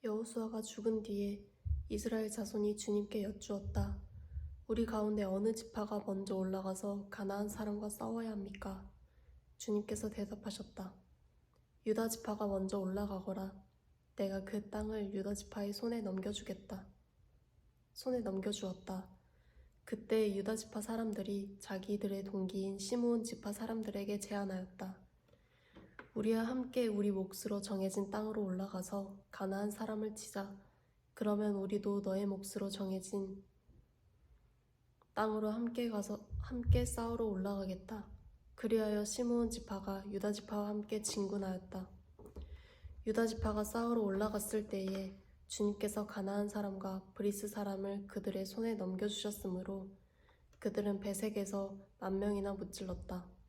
여호수아가 죽은 뒤에 이스라엘 자손이 주님께 여쭈었다. 우리 가운데 어느 지파가 먼저 올라가서 가나안 사람과 싸워야 합니까? 주님께서 대답하셨다. 유다 지파가 먼저 올라가거라. 내가 그 땅을 유다 지파의 손에 넘겨주었다. 그때 유다 지파 사람들이 자기들의 동기인 시므온 지파 사람들에게 제안하였다. 우리와 함께 우리 몫으로 정해진 땅으로 올라가서 가나안 사람을 치자. 그러면 우리도 너의 몫으로 정해진 땅으로 함께 싸우러 올라가겠다. 그리하여 시므온 지파가 유다 지파와 함께 진군하였다. 유다 지파가 싸우러 올라갔을 때에 주님께서 가나안 사람과 브리스 사람을 그들의 손에 넘겨주셨으므로 그들은 베색에서 10,000명이나 무찔렀다.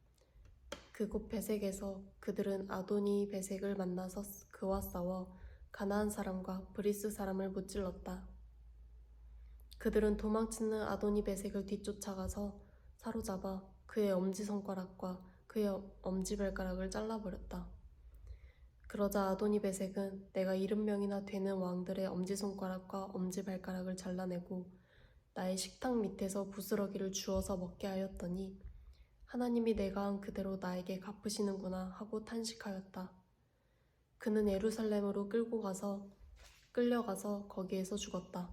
그곳 베색에서 그들은 아도니 베색을 만나서 그와 싸워 가나안 사람과 브리스 사람을 무찔렀다. 그들은 도망치는 아도니 베색을 뒤쫓아가서 사로잡아 그의 엄지손가락과 그의 엄지발가락을 잘라버렸다. 그러자 아도니 베색은 내가 70명이나 되는 왕들의 엄지손가락과 엄지발가락을 잘라내고 나의 식탁 밑에서 부스러기를 주워서 먹게 하였더니 하나님이 내가 한 그대로 나에게 갚으시는구나 하고 탄식하였다. 그는 예루살렘으로 끌려가서 거기에서 죽었다.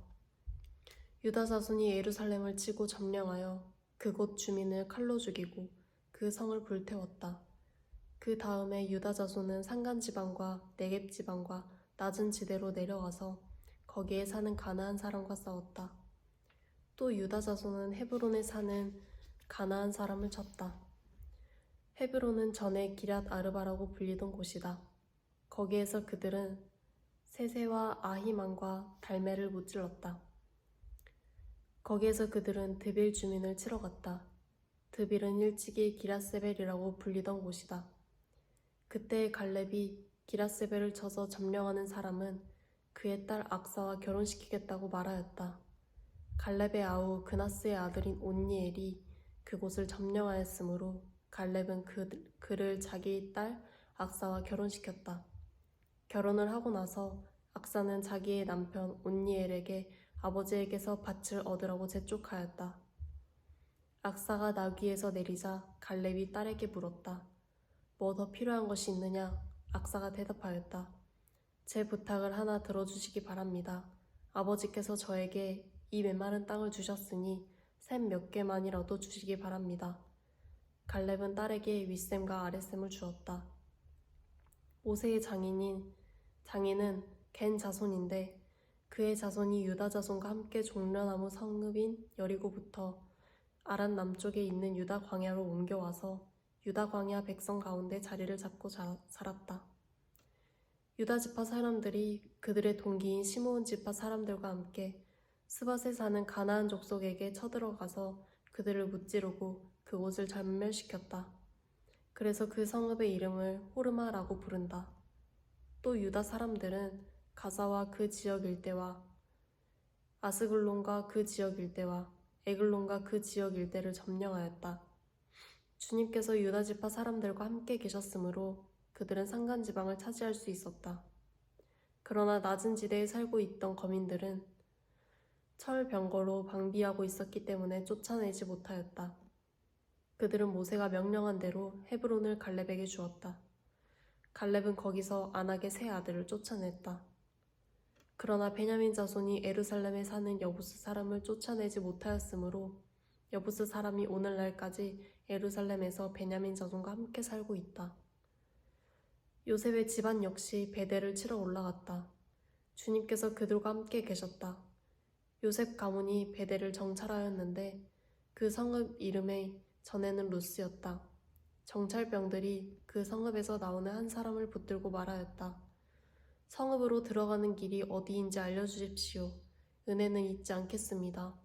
유다 자손이 예루살렘을 치고 점령하여 그곳 주민을 칼로 죽이고 그 성을 불태웠다. 그 다음에 유다 자손은 산간 지방과 네겝 지방과 낮은 지대로 내려가서 거기에 사는 가나안 사람과 싸웠다. 또 유다 자손은 헤브론에 사는 가나안 사람을 쳤다. 헤브론은 전에 기럇 아르바라고 불리던 곳이다. 거기에서 그들은 세세와 아히만과 달메를 무찔렀다. 거기에서 그들은 드빌 주민을 치러 갔다. 드빌은 일찍이 기럇세벨이라고 불리던 곳이다. 그때 갈렙이 기럇세벨을 쳐서 점령하는 사람은 그의 딸 악사와 결혼시키겠다고 말하였다. 갈렙의 아우 그나스의 아들인 온니엘이 그곳을 점령하였으므로 갈렙은 그를 자기 딸 악사와 결혼시켰다. 결혼을 하고 나서 악사는 자기의 남편 온니엘에게 아버지에게서 밭을 얻으라고 재촉하였다. 악사가 나귀에서 내리자 갈렙이 딸에게 물었다. 뭐 더 필요한 것이 있느냐? 악사가 대답하였다. 제 부탁을 하나 들어주시기 바랍니다. 아버지께서 저에게 이 메마른 땅을 주셨으니 샘 몇 개만이라도 주시기 바랍니다. 갈렙은 딸에게 윗샘과 아랫샘을 주었다. 모세의 장인은 겐 자손인데 그의 자손이 유다 자손과 함께 종려나무 성읍인 여리고부터 아란 남쪽에 있는 유다 광야로 옮겨와서 유다 광야 백성 가운데 자리를 잡고 살았다. 유다 지파 사람들이 그들의 동기인 시므온 지파 사람들과 함께 스밧에 사는 가나안 족속에게 쳐들어가서 그들을 무찌르고 그곳을 전멸시켰다. 그래서 그 성읍의 이름을 호르마라고 부른다. 또 유다 사람들은 가사와 그 지역 일대와 아스글론과 그 지역 일대와 에글론과 그 지역 일대를 점령하였다. 주님께서 유다 지파 사람들과 함께 계셨으므로 그들은 산간 지방을 차지할 수 있었다. 그러나 낮은 지대에 살고 있던 거민들은 철병거로 방비하고 있었기 때문에 쫓아내지 못하였다. 그들은 모세가 명령한 대로 헤브론을 갈렙에게 주었다. 갈렙은 거기서 안악의 세 아들을 쫓아냈다. 그러나 베냐민 자손이 예루살렘에 사는 여부스 사람을 쫓아내지 못하였으므로 여부스 사람이 오늘날까지 예루살렘에서 베냐민 자손과 함께 살고 있다. 요셉의 집안 역시 베델을 치러 올라갔다. 주님께서 그들과 함께 계셨다. 요셉 가문이 베델을 정찰하였는데 그 성읍 이름이 전에는 루스였다. 정찰병들이 그 성읍에서 나오는 한 사람을 붙들고 말하였다. 성읍으로 들어가는 길이 어디인지 알려주십시오. 은혜는 잊지 않겠습니다.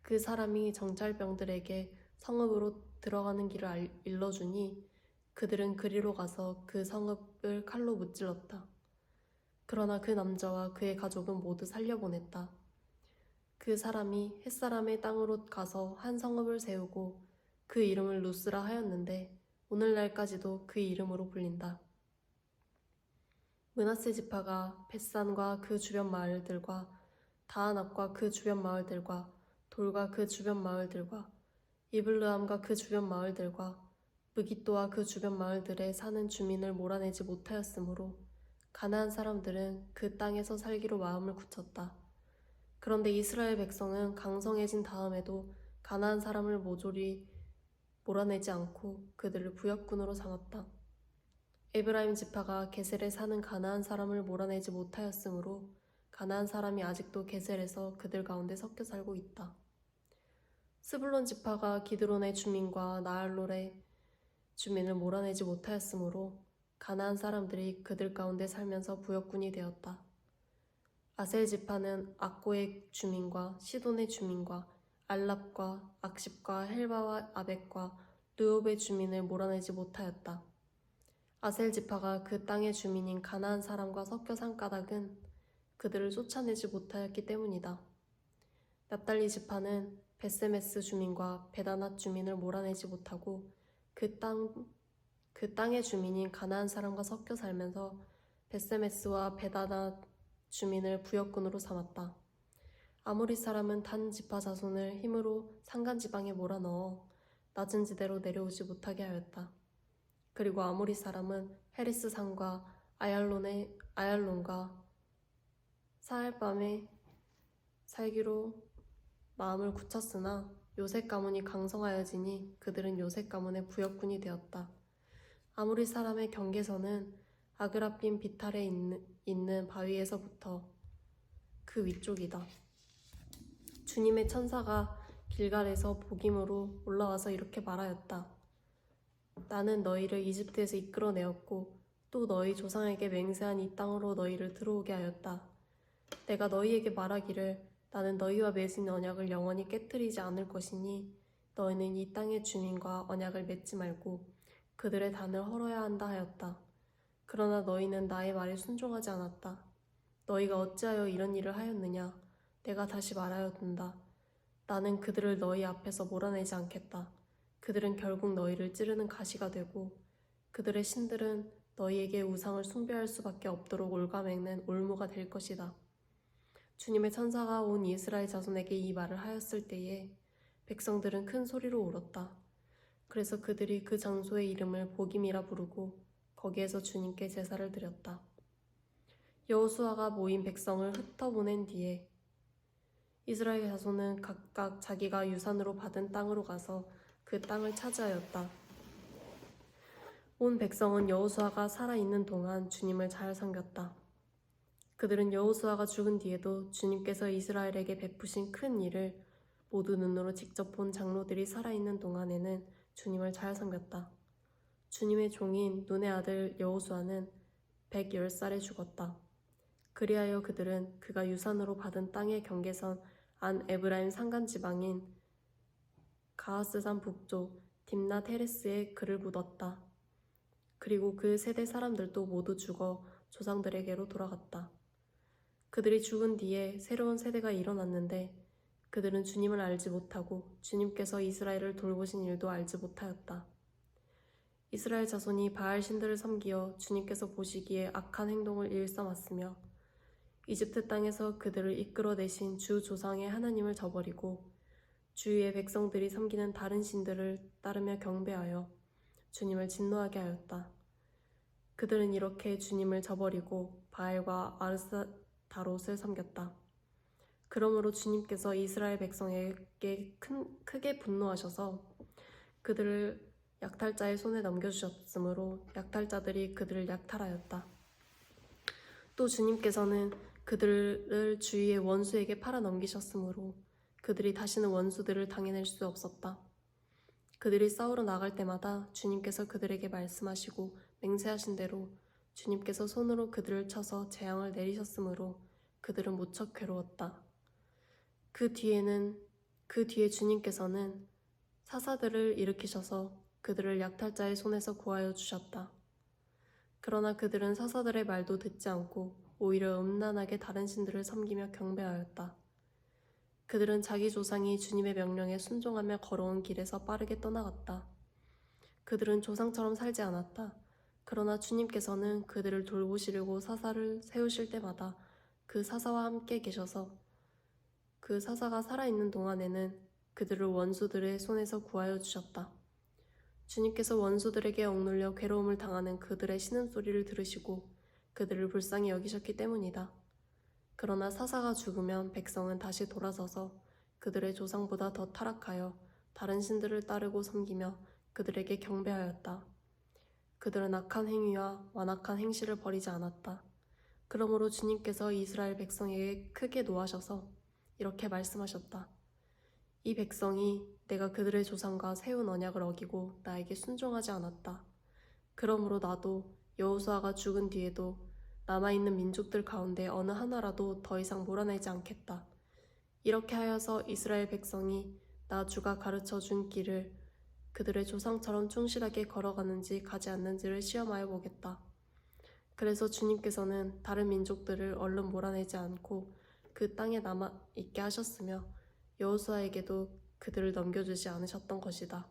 그 사람이 정찰병들에게 성읍으로 들어가는 길을 일러주니 그들은 그리로 가서 그 성읍을 칼로 무찔렀다. 그러나 그 남자와 그의 가족은 모두 살려보냈다. 그 사람이 햇사람의 땅으로 가서 한 성읍을 세우고 그 이름을 루스라 하였는데 오늘날까지도 그 이름으로 불린다. 므낫세 지파가 벳산과 그 주변 마을들과 다아납과 그 주변 마을들과 돌과 그 주변 마을들과 이블르함과 그 주변 마을들과 무깃도와 그 주변 마을들에 사는 주민을 몰아내지 못하였으므로 가나안 사람들은 그 땅에서 살기로 마음을 굳혔다. 그런데 이스라엘 백성은 강성해진 다음에도 가나안 사람을 모조리 몰아내지 않고 그들을 부역군으로 삼았다. 에브라임 지파가 게셀에 사는 가나안 사람을 몰아내지 못하였으므로 가나안 사람이 아직도 게셀에서 그들 가운데 섞여 살고 있다. 스불론 지파가 기드론의 주민과 나알롤의 주민을 몰아내지 못하였으므로 가나안 사람들이 그들 가운데 살면서 부역군이 되었다. 아셀 지파는 악고의 주민과 시돈의 주민과 알랍과 악십과 헬바와 아벡과 르옵의 주민을 몰아내지 못하였다. 아셀 지파가 그 땅의 주민인 가나안 사람과 섞여 산 까닭은 그들을 쫓아내지 못하였기 때문이다. 납달리 지파는 베세메스 주민과 베다낫 주민을 몰아내지 못하고 그 땅의 주민인 가나안 사람과 섞여 살면서 베세메스와 베다낫 주민을 부역군으로 삼았다. 아모리 사람은 단 지파 자손을 힘으로 산간 지방에 몰아넣어 낮은 지대로 내려오지 못하게 하였다. 그리고 아모리 사람은 헤리스 산과 아얄론과 사알밤에 살기로 마음을 굳혔으나 요셉 가문이 강성하여지니 그들은 요셉 가문의 부역군이 되었다. 아모리 사람의 경계선은 아그라빔 비탈에 있는 바위에서부터 그 위쪽이다. 주님의 천사가 길갈에서 복임으로 올라와서 이렇게 말하였다. 나는 너희를 이집트에서 이끌어내었고 또 너희 조상에게 맹세한 이 땅으로 너희를 들어오게 하였다. 내가 너희에게 말하기를 나는 너희와 맺은 언약을 영원히 깨뜨리지 않을 것이니 너희는 이 땅의 주민과 언약을 맺지 말고 그들의 단을 헐어야 한다 하였다. 그러나 너희는 나의 말에 순종하지 않았다. 너희가 어찌하여 이런 일을 하였느냐? 내가 다시 말하였단다. 나는 그들을 너희 앞에서 몰아내지 않겠다. 그들은 결국 너희를 찌르는 가시가 되고 그들의 신들은 너희에게 우상을 숭배할 수밖에 없도록 올가매는 올무가 될 것이다. 주님의 천사가 온 이스라엘 자손에게 이 말을 하였을 때에 백성들은 큰 소리로 울었다. 그래서 그들이 그 장소의 이름을 복임이라 부르고 거기에서 주님께 제사를 드렸다. 여호수아가 모인 백성을 흩어보낸 뒤에 이스라엘 자손은 각각 자기가 유산으로 받은 땅으로 가서 그 땅을 차지하였다. 온 백성은 여호수아가 살아있는 동안 주님을 잘 섬겼다. 그들은 여호수아가 죽은 뒤에도 주님께서 이스라엘에게 베푸신 큰 일을 모두 눈으로 직접 본 장로들이 살아있는 동안에는 주님을 잘 섬겼다. 주님의 종인 눈의 아들 여호수아는 110살에 죽었다. 그리하여 그들은 그가 유산으로 받은 땅의 경계선 안 에브라임 산간 지방인 가하스산 북쪽 딥낫 헤레스에 그를 묻었다. 그리고 그 세대 사람들도 모두 죽어 조상들에게로 돌아갔다. 그들이 죽은 뒤에 새로운 세대가 일어났는데 그들은 주님을 알지 못하고 주님께서 이스라엘을 돌보신 일도 알지 못하였다. 이스라엘 자손이 바알 신들을 섬기어 주님께서 보시기에 악한 행동을 일삼았으며 이집트 땅에서 그들을 이끌어내신 주 조상의 하나님을 저버리고 주위의 백성들이 섬기는 다른 신들을 따르며 경배하여 주님을 진노하게 하였다. 그들은 이렇게 주님을 저버리고 바알과 아르스타롯을 섬겼다. 그러므로 주님께서 이스라엘 백성에게 크게 분노하셔서 그들을 약탈자의 손에 넘겨주셨으므로 약탈자들이 그들을 약탈하였다. 또 주님께서는 그들을 주위의 원수에게 팔아 넘기셨으므로 그들이 다시는 원수들을 당해낼 수 없었다. 그들이 싸우러 나갈 때마다 주님께서 그들에게 말씀하시고 맹세하신 대로 주님께서 손으로 그들을 쳐서 재앙을 내리셨으므로 그들은 무척 괴로웠다. 그 뒤에 주님께서는 사사들을 일으키셔서 그들을 약탈자의 손에서 구하여 주셨다. 그러나 그들은 사사들의 말도 듣지 않고 오히려 음란하게 다른 신들을 섬기며 경배하였다. 그들은 자기 조상이 주님의 명령에 순종하며 걸어온 길에서 빠르게 떠나갔다. 그들은 조상처럼 살지 않았다. 그러나 주님께서는 그들을 돌보시려고 사사를 세우실 때마다 그 사사와 함께 계셔서 그 사사가 살아있는 동안에는 그들을 원수들의 손에서 구하여 주셨다. 주님께서 원수들에게 억눌려 괴로움을 당하는 그들의 신음소리를 들으시고 그들을 불쌍히 여기셨기 때문이다. 그러나 사사가 죽으면 백성은 다시 돌아서서 그들의 조상보다 더 타락하여 다른 신들을 따르고 섬기며 그들에게 경배하였다. 그들은 악한 행위와 완악한 행실을 버리지 않았다. 그러므로 주님께서 이스라엘 백성에게 크게 노하셔서 이렇게 말씀하셨다. 이 백성이 내가 그들의 조상과 세운 언약을 어기고 나에게 순종하지 않았다. 그러므로 나도 여호수아가 죽은 뒤에도 남아있는 민족들 가운데 어느 하나라도 더 이상 몰아내지 않겠다. 이렇게 하여서 이스라엘 백성이 나 주가 가르쳐 준 길을 그들의 조상처럼 충실하게 걸어가는지 가지 않는지를 시험하여 보겠다. 그래서 주님께서는 다른 민족들을 얼른 몰아내지 않고 그 땅에 남아 있게 하셨으며 여호수아에게도 그들을 넘겨주지 않으셨던 것이다.